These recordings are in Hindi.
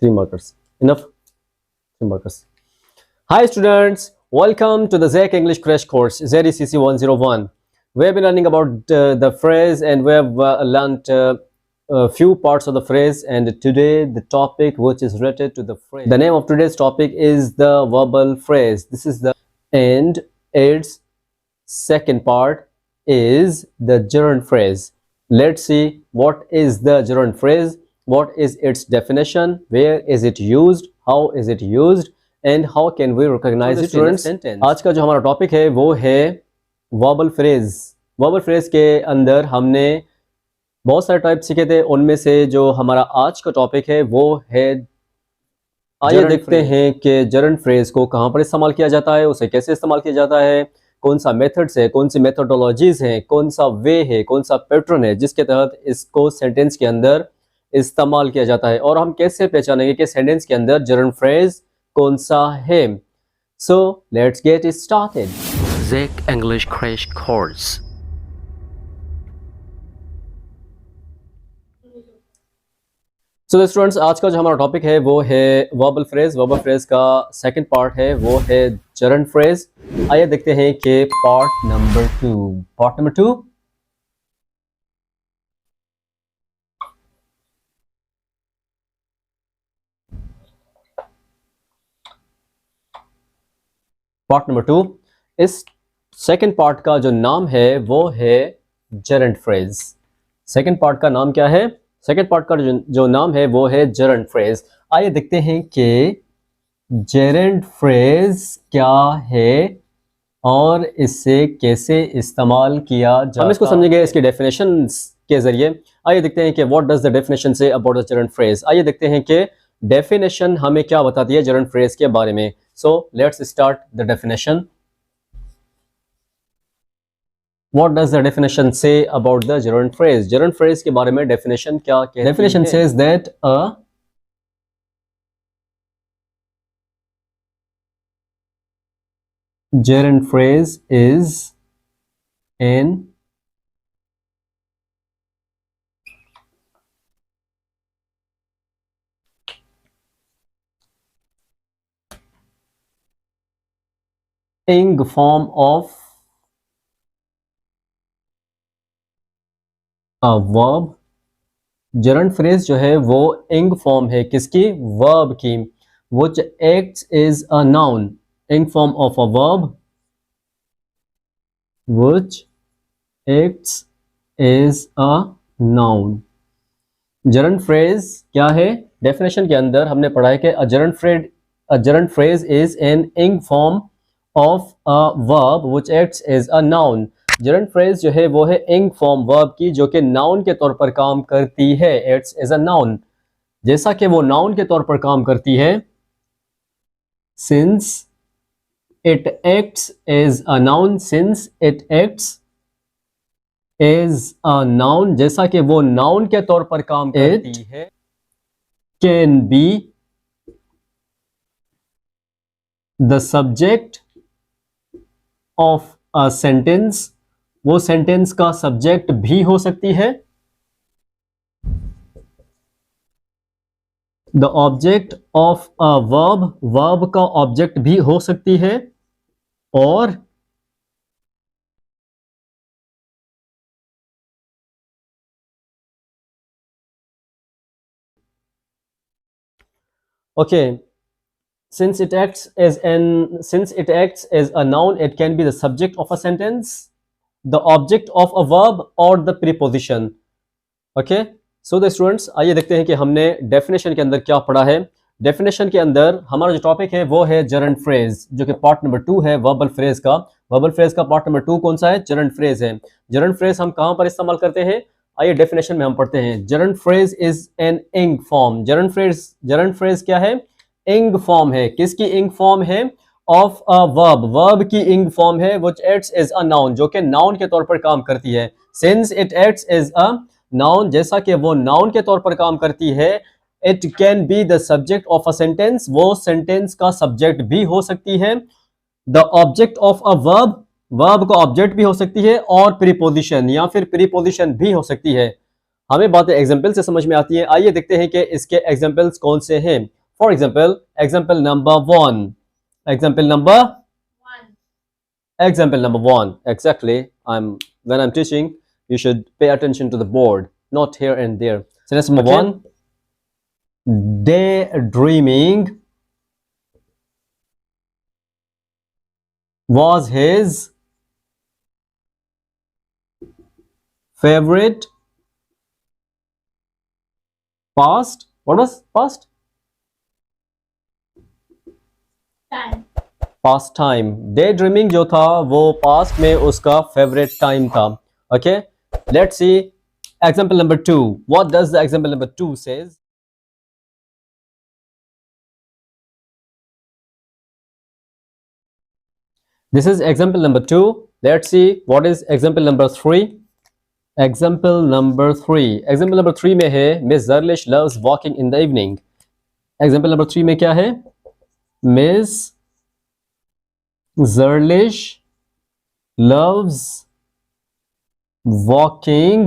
Three markers. Enough? Three markers. Hi students, welcome to the ZEC English Crash Course, ZECC 101. We have been learning about the phrase and we have learned a few parts of the phrase, and today the topic which is related to the phrase. The name of today's topic is the verbal phrase. This is the and its second part is the gerund phrase. Let's see what is the gerund phrase, what is its definition, where is it used, how is it used, and how can we recognize it in a sentence. आज का जो हमारा टॉपिक है वो है वर्बल फ्रेज. वर्बल फ्रेज के अंदर हमने बहुत सारे टाइप सीखे थे, उनमें से जो हमारा आज का टॉपिक है वो है, आइए देखते हैं कि जरंड फ्रेज को कहाँ पर इस्तेमाल किया जाता है, उसे कैसे इस्तेमाल किया जाता है, कौन सा मेथड्स है, कौन सी मेथोडोलॉजीज हैं, कौन सा वे है, कौन सा पैटर्न है जिसके तहत इसको सेंटेंस के अंदर इस्तेमाल किया जाता है, और हम कैसे पहचानेंगे कि सेंटेंस के अंदर जरंड फ्रेज कौन सा है. So let's get it started. ZEC English Crash Course. So students, आज का जो हमारा टॉपिक है वो है वर्बल फ्रेज. वर्बल फ्रेज का सेकंड पार्ट है वो है जरंड फ्रेज. आइए देखते हैं कि part number 2. Part number 2. Part number 2. इस सेकंड पार्ट का जो नाम है वो है जरंड फ्रेज. सेकंड पार्ट का नाम क्या है? सेकंड पार्ट का जो नाम है वो है जरंड फ्रेज. आइए देखते हैं कि जरंड फ्रेज क्या है और इससे कैसे इस्तेमाल किया जाता है. हम इसको समझेंगे इसकी डेफिनेशन के जरिए. आइए देखते हैं कि what does the definition say about the gerund phrase. आइए देखते हैं कि डेफिनेशन हमें क्या बताती है जरंड फ्रेज के बारे में. So let's start the definition. What does the definition say about the gerund phrase? Gerund phrase के बारे में definition क्या कहती है? Definition says that a gerund phrase is an ing form of verb. Gerund phrase जो है वो इंग फॉर्म है किसकी? वर्ब की. Which acts is a noun. Ing form of a verb which acts is a noun. Gerund phrase क्या है? डेफिनेशन के अंदर हमने पढ़ा है कि a gerund phrase is an ing form of a verb which acts is a noun. Gerund phrase जो है वो है इंग फॉर्म वर्ब की जो कि नाउन के तौर पर काम करती है. It's as a noun. जैसा कि वो नाउन के तौर पर काम करती है, since it acts as a noun. Since it acts as a noun, जैसा कि वो नाउन के तौर पर काम करती है, can be the subject of a sentence. वो सेंटेंस का सब्जेक्ट भी हो सकती है. The object of a verb, verb का ऑब्जेक्ट भी हो सकती है. और okay, since it acts as a noun, it can be the subject of a sentence, the object of a verb or the preposition. okay, so the students, आइए देखते हैं कि हमने डेफिनेशन के अंदर क्या पढ़ा है. डेफिनेशन के अंदर हमारा जो टॉपिक है वो है जरंड फ्रेज, जो कि पार्ट नंबर 2 है वर्बल फ्रेज का. वर्बल फ्रेज का पार्ट नंबर 2 कौन सा है? जरंड फ्रेज है. जरंड फ्रेज हम कहां पर इस्तेमाल करते हैं? आइए डेफिनेशन में हम पढ़ते हैं. जरंड phrase is an ing form. जरंड phrase क्या है? इंग फॉर्म है. किसकी इंग फॉर्म है? Of a verb. वर्ब की इंग फॉर्म है which acts as a noun, जो कि नाउन के तौर पर काम करती है. Since it acts as a noun, जैसा कि वो नाउन के तौर पर काम करती है, it can be the subject of a sentence. वो सेंटेंस का सब्जेक्ट भी हो सकती है. The object of a verb, verb का ऑब्जेक्ट भी हो सकती है. और प्रीपोजिशन या फिर प्रीपोजिशन भी हो सकती है. हमें बातें एग्जाम्पल से समझ में आती हैं। आइए देखते हैं कि इसके एग्जाम्पल्स कौन से हैं। For example, example number one, example number one. Exactly. When I'm teaching, you should pay attention to the board, not here and there. Sentence number one: daydreaming was his favorite past. What was past? Past time. Daydreaming जो था वो past में उसका favorite time था. Okay. Let's see example number two. What does the example number two says? This is example number two. Let's see what is example number three. Example number three. Example number three में है Miss Zerlish loves walking in the evening. Example number three में क्या है? Miss Zerlish loves walking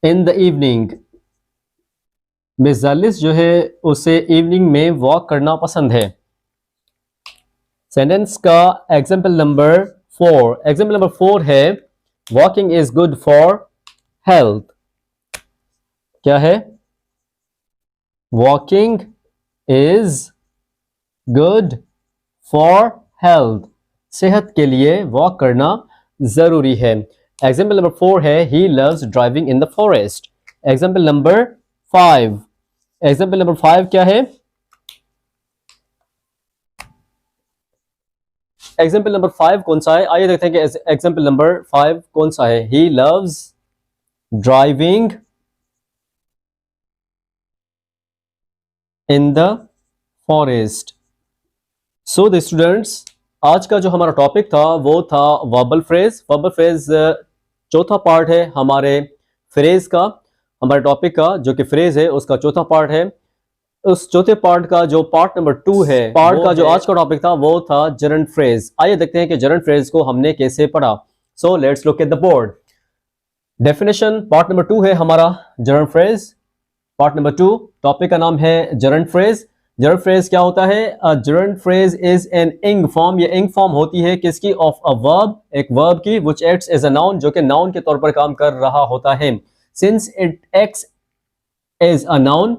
in the evening. Miss Zerlish जो है उसे इवनिंग में वॉक करना पसंद है. सेंटेंस का example number four. Example number four है walking is good for health. क्या है? Walking is good for health. सेहत के लिए वॉक करना जरूरी है. एग्जाम्पल नंबर फोर है he loves driving in the forest. Example number five. Example number five क्या है? एग्जाम्पल नंबर फाइव कौन सा है? आइए देखते हैं कि एग्जाम्पल नंबर फाइव कौन सा है. He loves driving in the forest. So the students, आज का जो हमारा टॉपिक था वो था वर्बल फ्रेज. वर्बल फ्रेज चौथा पार्ट है हमारे फ्रेज का, हमारे टॉपिक का जो कि फ्रेज है उसका चौथा पार्ट है. उस चौथे पार्ट का जो पार्ट नंबर टू है, पार्ट का जो आज का टॉपिक था वो था जरंट फ्रेज. आइए देखते हैं कि जरंट फ्रेज को हमने कैसे पढ़ा. So let's look at the board. Definition part number two है हमारा gerund phrase. Part number two, topic का नाम है जरंट फ्रेज. जरंट फ्रेज क्या होता है? Gerund phrase is an ing form. ये इंग फॉर्म होती है किसकी? ऑफ अ वर्ब, एक वर्ब की, which acts as a noun, जो कि नाउन के तौर पर काम कर रहा होता है. Since it acts as a noun,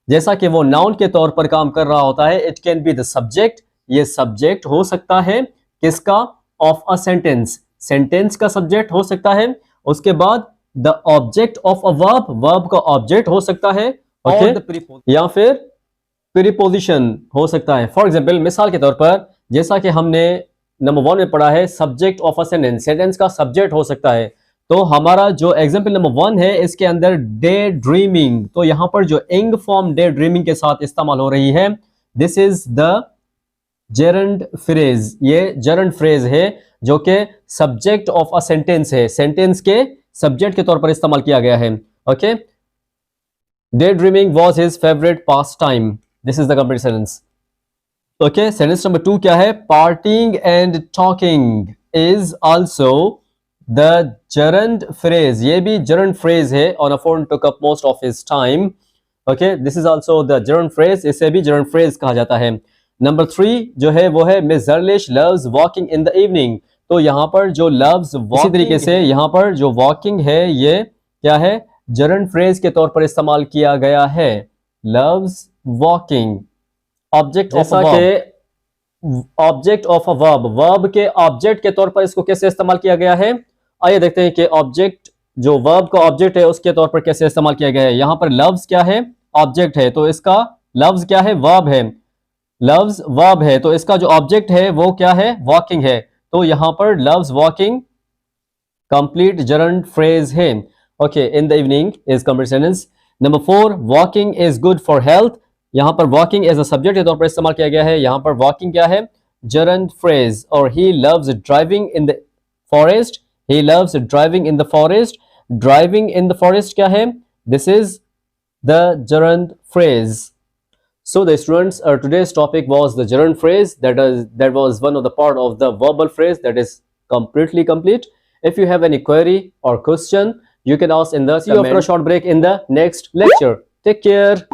जैसा कि वो नाउन के तौर पर काम कर रहा होता है, it can be the subject. ये सब्जेक्ट हो सकता है किसका? Of a sentence. सेंटेंस का सब्जेक्ट हो सकता है. उसके बाद the object of a verb, verb का ऑब्जेक्ट हो सकता है. या फिर प्रीपोजिशन हो सकता है. फॉर एग्जाम्पल, मिसाल के तौर पर जैसा कि हमने नंबर वन में पढ़ा है, subject of a sentence, sentence का सब्जेक्ट हो सकता है. तो हमारा जो एग्जाम्पल नंबर वन है इसके अंदर डे ड्रीमिंग, तो यहां पर जो इंग फॉर्म डे ड्रीमिंग के साथ इस्तेमाल हो रही है, this is the gerund phrase. ये जेरंट फ्रेज है जो कि सब्जेक्ट ऑफ अ सेंटेंस है, सेंटेंस के सब्जेक्ट के तौर पर इस्तेमाल किया गया है. Okay. Daydreaming was his favourite pastime. This is the complete sentence. Okay. Sentence number two क्या है? Parting and talking is also the gerund phrase. ये भी gerund phrase है. On a phone took up most of his time. Okay, this is also the gerund phrase. इसे भी gerund phrase कहा जाता है. नंबर थ्री जो है वो है Miss Zerlish loves walking in the evening. तो यहाँ पर जो loves walking, इसी तरीके से यहाँ पर जो walking है ये क्या है? gerund phrase के तौर पर इस्तेमाल किया गया है. loves walking. ऑब्जेक्ट जैसा के object of a verb, verb के ऑब्जेक्ट के तौर पर इसको कैसे इस्तेमाल किया गया है? आइए देखते हैं कि ऑब्जेक्ट, जो वर्ब का ऑब्जेक्ट है उसके तौर पर कैसे इस्तेमाल किया गया है. यहां पर लव्स क्या है? ऑब्जेक्ट है. तो इसका लव्स क्या है? वर्ब है. लव्स वर्ब है तो इसका जो ऑब्जेक्ट है वो क्या है? वॉकिंग है. तो यहां पर लव्स वॉकिंग कंप्लीट जरंट फ्रेज है. Okay. In the evening is complete sentence. Number four, walking is good for health. यहां पर वॉकिंग एज अ सब्जेक्ट के तौर पर इस्तेमाल किया गया है. यहां पर वॉकिंग क्या है? Gerund phrase. और he loves driving in the forest. He loves driving in the forest. Driving in the forest क्या है? This is the gerund phrase. So the students, today's topic was the gerund phrase. That was one of the part of the verbal phrase that is completely complete. If you have any query or question, you can ask in the see you after a short break in the next lecture. Take care.